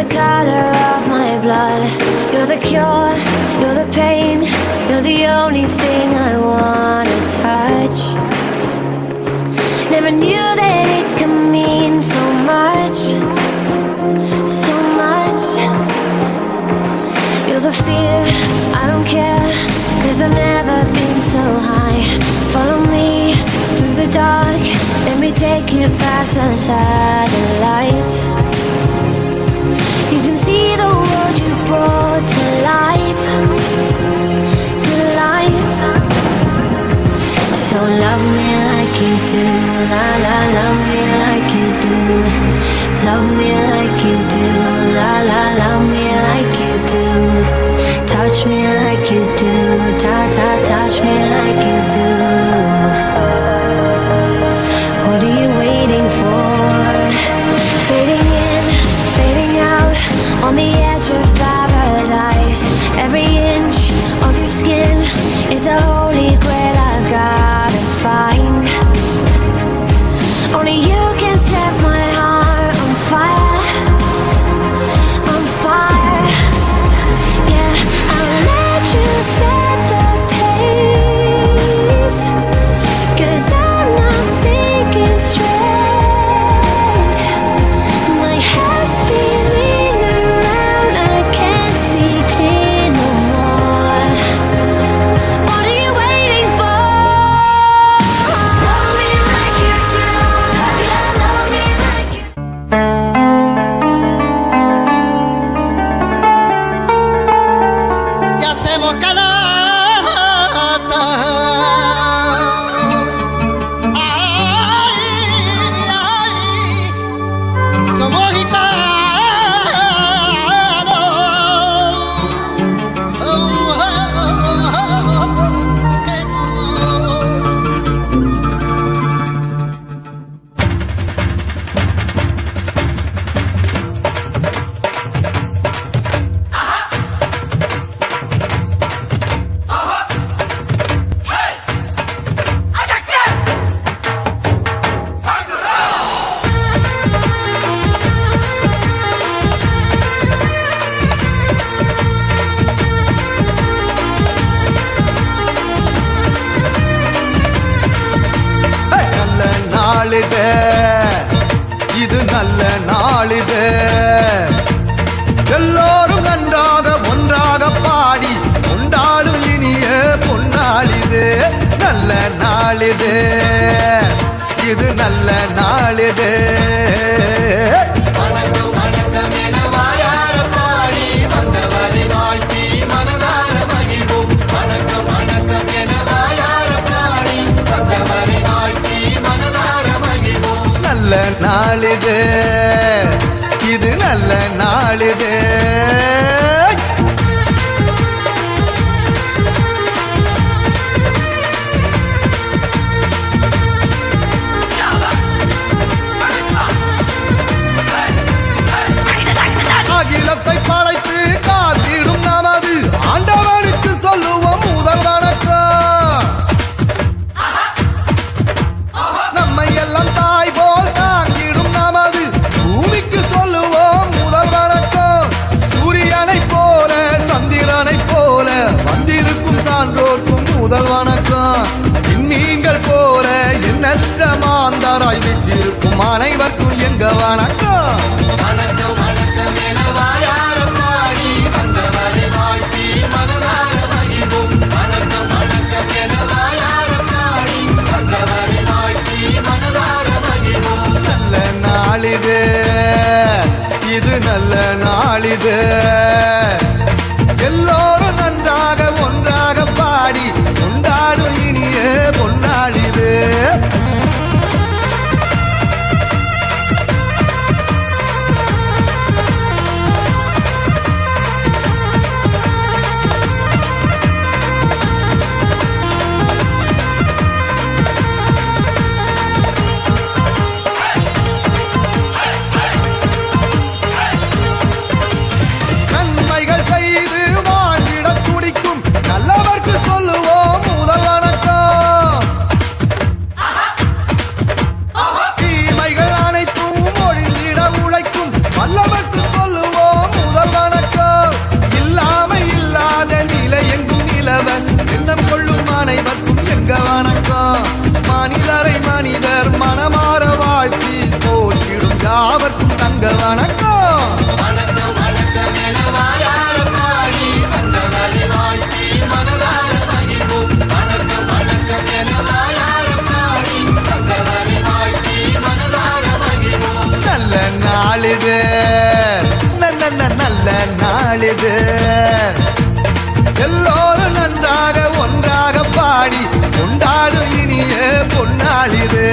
the color of my blood. You're the cure, you're the pain. You're the only thing I wanna touch. Never knew that it could mean so much, so much. You're the fear, I don't care, 'cause I've never been so high. Follow me through the dark, let me take you past the satellites. You can see the world you brought to life, to life. So love me like you do, la la, love me like you do. Love me like you do, la la, love me like you do. Touch me like you do, ta ta, touch me like you do. What are you waiting for? Fading in, fading out, on the edge of paradise. Every inch of your skin is a holy grail I've gotta find. Only you can set my heart on fire, on fire. Yeah, I'll let you set the pace, 'cause I'm not thinking straight. My head's spinning around, I can't see clear no more. What are you waiting for? Love me like you do, yeah, love me like you do. Ya hacemos canasta. Ay, ay, somos gitanos. நல்ல நாளிது, இது நல்ல நாளிது. எல்லோரும் நன்றாக ஒன்றாக பாடி கொண்டாடும் இனிய பொன்னாளிது. நல்ல நாளிது, இது நல்ல நாளிது. வணக்கம் வணக்கம் என வாயார பாடி வந்தவரை வாழ்த்தி மனதார மகிழ்வோம். வணக்கம் வணக்கம் என வாயார பாடி வந்தவரை வாழ்த்தி மனதார மகிழ்வோம். நல்ல நாளிது, இது நல்ல நாளிது. அகிலத்தை படைத்து காத்திடும் நமது ஆண்டவனுக்கு சொல்லுவோம் முதல் வணக்கம். நம்மை எல்லாம் தாய் போல் தாங்கிடும் நமது பூமிக்கு சொல்லுவோம் முதல் வணக்கம். சூரியனை போல சந்திரனை போல வந்திருக்கும் சான்றோர்க்கும் முதல் வணக்கம். நீங்கள் போல எண்ணற்ற மாந்தராய் வெற்றிருக்கும் அனைவருக்கும் எங்க வணக்கம். வணக்கம் வணக்கம் என வாயார பாடி வந்தவரை வாழ்த்தி மனதார மகிழ்வோம். வணக்கம் வணக்கம் என வாயார பாடி வந்தவரை வாழ்த்தி மனதார மகிழ்வோம். நல்ல நாளிது, இது நல்ல நாளிது. எல்லோரும் நன்றாக ஒன்றாக பாடி கொண்டாடும் இனிய பொன்னாளிது. எல்லோரும் நன்றாக ஒன்றாக பாடி கொண்டாடும் இனிய பொன்னாளிது.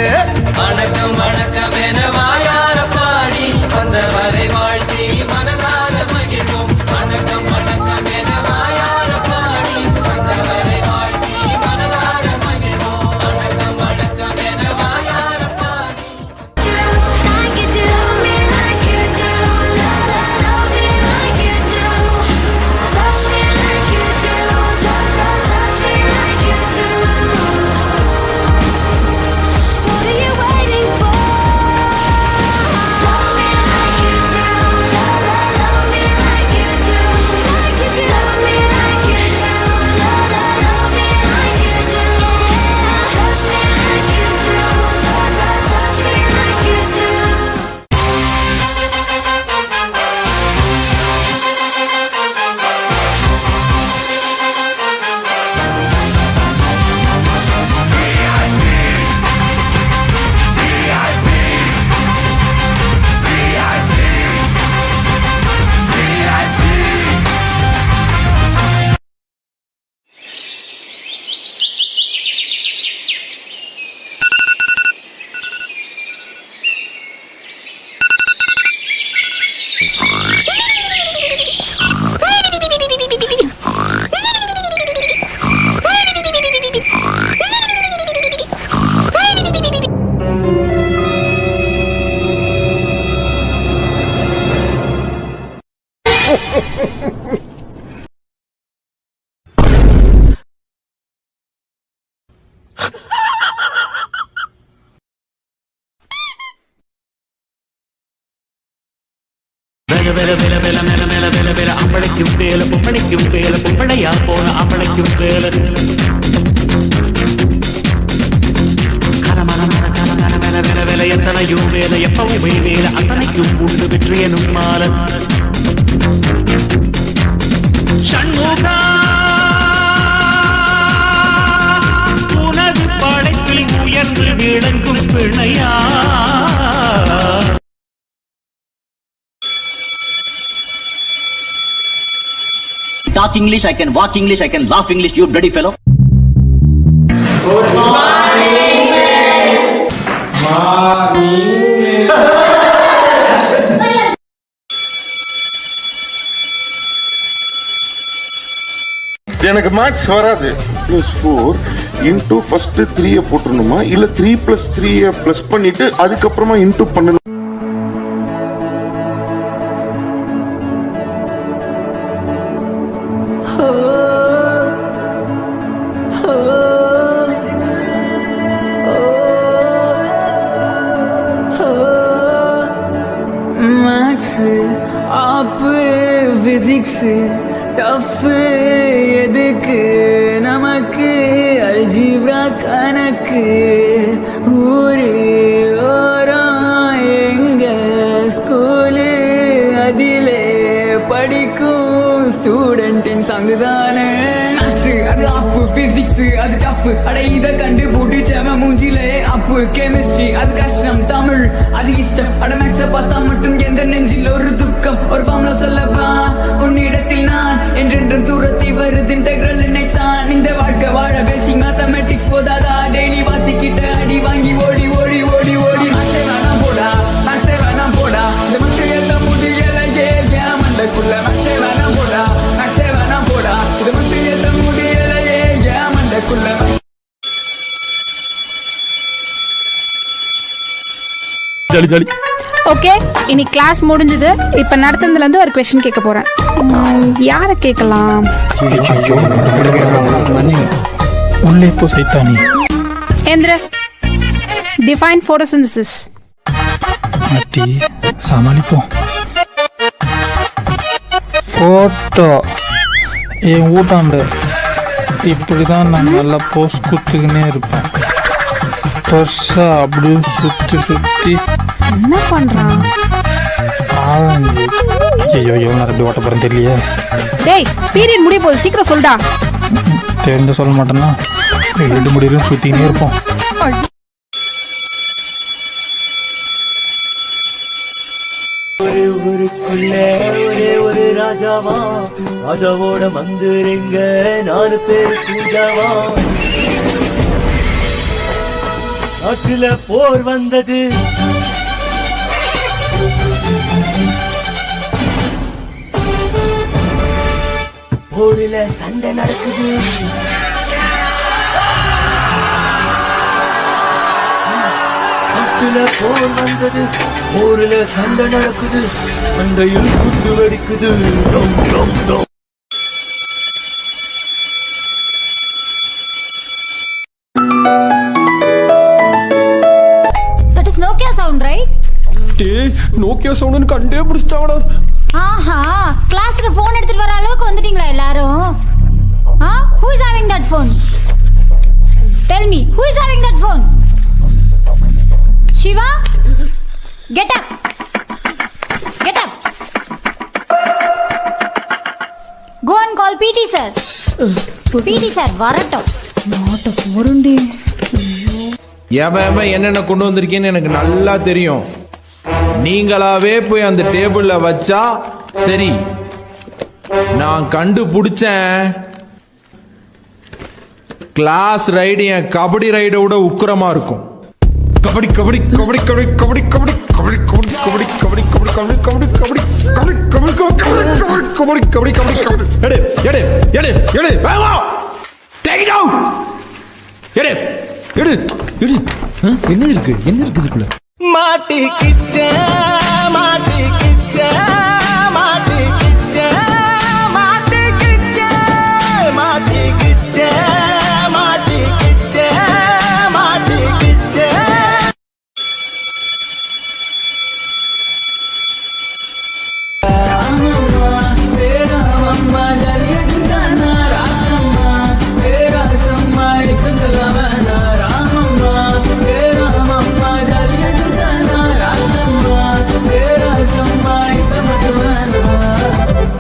வணக்கம் வணக்கம் என வாயார பாடி வந்தவரை வாழ்த்தி மனதார மகிழ்வோம். வணக்கம் வணக்கம் என வாயார பாடி வந்தவரை வாழ்த்தி மனதார மகிழ்வோம். வணக்கம் வணக்கம் என வாயார பாடி. Like you do, me like you do, love me like you do, touch me like you do, touch me like you do. What are you waiting for? Love me like you do, love me like you do, like you do. Love me like you do, love me like you do. Touch me like you do, touch me like you do. வெல வெல வெல வெல மெல மெல வெல வெல அம்பளைக்கும் வேல பொம்பளைக்கும் வேல பொம்பளையா போன அம்பளைக்கும் வேல கரமர மர கரமர வெல வெல வெல எத்தனையும் வேல எப்பவும் வேல அத்தனைக்கும் உண்டு வெற்றியனும் மால சண்முகா உனது படைப்பில் உயர்ந்து விளங்கும் பிணையா. Talk English, I can walk English, I can laugh English, you bloody fellow. Good morning, miss. Morning, எனக்கு மேக்ஸ் வராது. +4 இன்டூ ஃபர்ஸ்ட் 3 போட்டுருணுமா இல்ல 3 + 3 பிளஸ் பண்ணிட்டு அதுக்கப்புறமா இன்டூ பண்ணணும்? மேக்ஸ் ஆப்பு பிசிக்ஸ் டஃப் எதுக்கு நமக்கு அல்ஜீப்ரா கணக்கு ஊரு ஓரம் எங்க ஸ்கூலு அதிலே படிக்கும் ஸ்டூடெண்டின் சங்குதானே. அது அப்பு பிசிக்ஸ் அது டஃப் அட இத கண்டு போட்டுச்சவ மூஞ்சிலே அப்பு கெமிஸ்ட்ரி அது கஷ்டம் தமிழ் அது இஷ்டம் அட மேக்ஸ பார்த்தா மட்டும் எந்த நெஞ்சில் ஒரு துக்கம் ஒரு ஃபார்ம்ல சொல்லவா உன்னிடத்தில் நான் என்றென்றும் தூரத்தை வருது இன்டெக்ரல் நினைத்தான் இந்த வாழ்க்கை வாழ பேசிக் மேத்தமெட்டிக்ஸ் போதாதா டெய்லி வாத்திக்கிட்ட அடி வாங்கி ஓடி ஓடி ஓடி ஓடி மேக்ஸே வேணாம் போடா மேக்ஸே வேணாம் போடா இந்த மக்கள் எல்லாம் முடியல ஏன் மண்டக்குள்ள மேக்ஸே வேணாம் போடா மேக்ஸே வேணாம் போடா இது மக்கள் எல்லாம் முடியல ஏன் மண்டக்குள்ள. ஓகே, இனி கிளாஸ் முடிஞ்சது. இப்ப நடத்துனதுல இருந்து ஒரு क्वेश्चन கேட்க போறேன். யார கேட்கலாம்? உள்ளே போ சைத்தானி. ஏந்திர, டிஃபைன் photosynthesis. மாட்டி சமாளிப்போம். போட்டோ என் ஊட்டாண்டு இப்படிதான் நான் நல்லா போஸ்ட் கொடுத்துக்கினே இருப்பேன். பெருசா அப்படியே சுத்தி சுத்தி என்ன பண்றான்? ஆரஞ்சு. ஐயோ நான் எப்படி ஓட்ட போறேன் தெரியலையே. டேய், பீரியட் முடிய போகுது, சீக்கிரம் சொல்டா. தெரிஞ்ச சொல்ல மாட்டேன்னா ரெண்டு முடியும் சுத்தினே இருப்போம். ஒரு ஊருக்குள்ள ஒரே ஒரு ராஜா ராஜாவா ராஜாவோட மந்திரிங்க 4 பேர் பூஜாவா நாட்டுல போர் வந்தது போரில சண்டை நடக்குது நாட்டுல போர் வந்தது போரில சண்டை நடக்குது சண்டையில் குண்டு வெடிக்குது டொம் டொம் டொம் That is Nokia sound, right? டேய் நோக்கியா சவுண்டுன்னு கண்டே பிடிச்சிட்டாங்கடா. ஆஹா கிளாஸுக்கு ஃபோன் எடுத்துட்டு வர அளவுக்கு வந்துட்டீங்களா எல்லாரும்? Who is having that phone? Tell me, who is having that phone? Shiva, get up. Get up. Go and call PT sir. PT sir, வரட்டும். நாட்ட போறண்டி. எவன் என்னென்ன கொண்டு வந்திருக்கேன்னு எனக்கு நல்லா தெரியும். நீங்களாவே போய் அந்த டேபிள்ல வச்சா சரி. நான் கண்டுபிடிச்சேன். கிளாஸ் ரைடு என் கபடி ரைடை விட உக்கிரமா இருக்கும். கபடி கபடி கபடி கபடி கபடி கபடி கபடி கபடி கபடி கபடி கபடி கபடி கபடி கபடி கபடி கபடி கபடி கபடி கபடி எடு எடு எடு எடு வேகமா டேக் இட் அவுட் எடு எடு எடு என்ன இருக்கு இதுக்குள்ள மாட்டிக்கிச்ச மாட்டிக்கிச்ச மாட்டிக்கிச்ச மாட்டிக்கிச்ச மாட்டிக்கிச்ச மாட்டிக்கிச்ச மாட்டிக்கிச்ச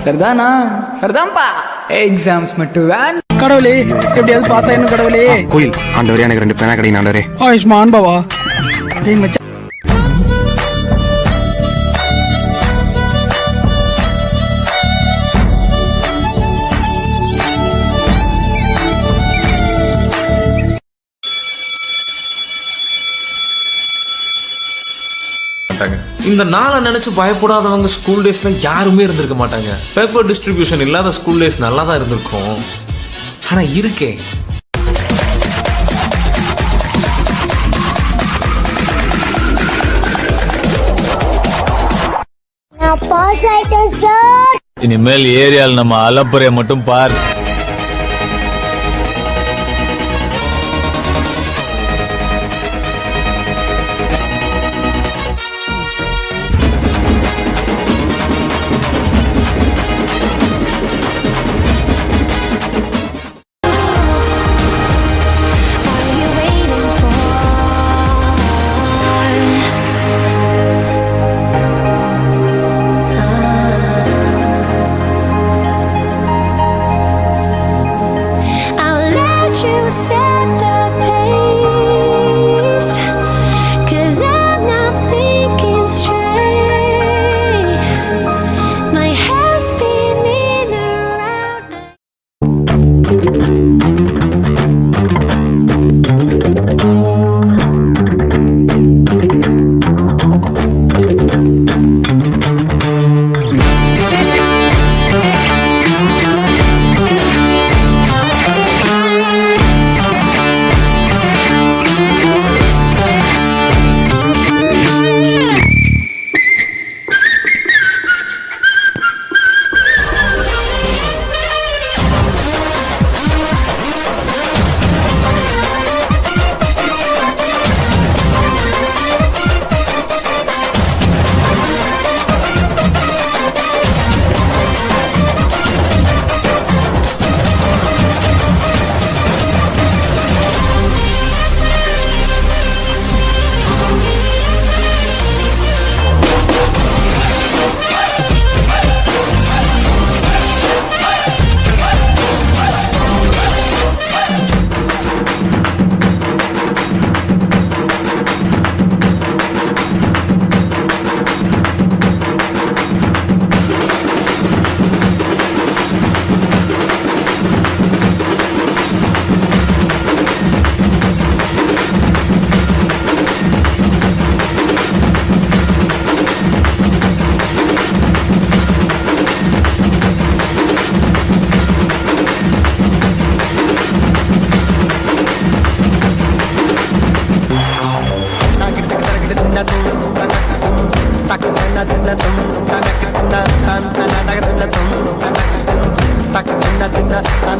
சரிதானா சரிதான்ப்பா எக்ஸாம்ஸ் மட்டும் கடவுளே எப்படியாவது பாஸ் ஆயிடணும் கடவுளே. கோயில் ஆண்டவரே எனக்கு 2 பேனா கிடைக்கும் ஆண்டவரே. ஆயுஷ்மான் பாவா டேய் மச்சான். இந்த நாளை நினைச்சு பயப்படாதவங்க ஸ்கூல் டேஸ்ல யாருமே இருந்திருக்க மாட்டாங்க. பேப்பர் டிஸ்ட்ரிபியூஷன் இல்லாத ஸ்கூல் டேஸ் நல்லா தான் இருந்திருக்கும். ஆனா இருக்கே இனிமேல் ஏரியால நம்ம அலப்புறைய மட்டும் பார்.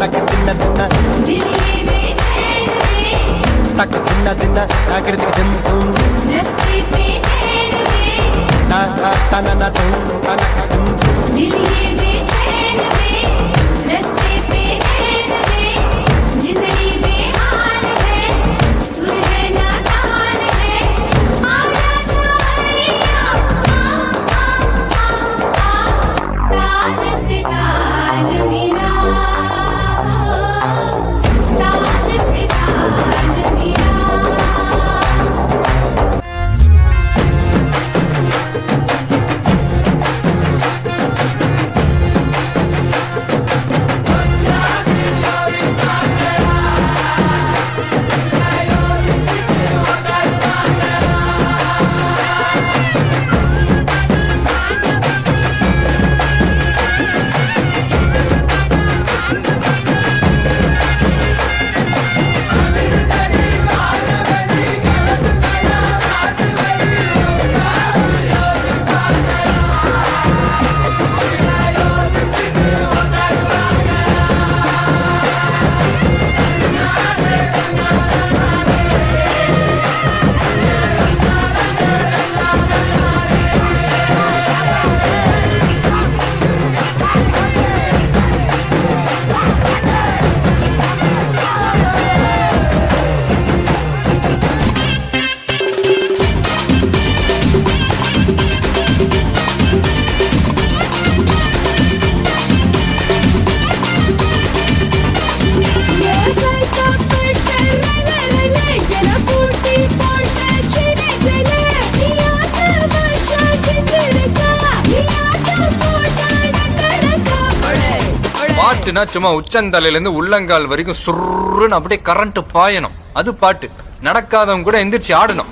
தனக்கு தின்ன தின்ன தக்கு தின்ன தின்ன ஆக்கிறதுக்கு தின்னு தூம் தனன தூம் தனக்கு தும் பாட்டுனா சும்மா உச்சந்தலையில இருந்து உள்ளங்கால் வரைக்கும் சுருன்னு அப்படியே கரண்ட் பாயணும். அது பாட்டு. நடக்காதவங்க கூட எந்திரிச்சு ஆடணும்.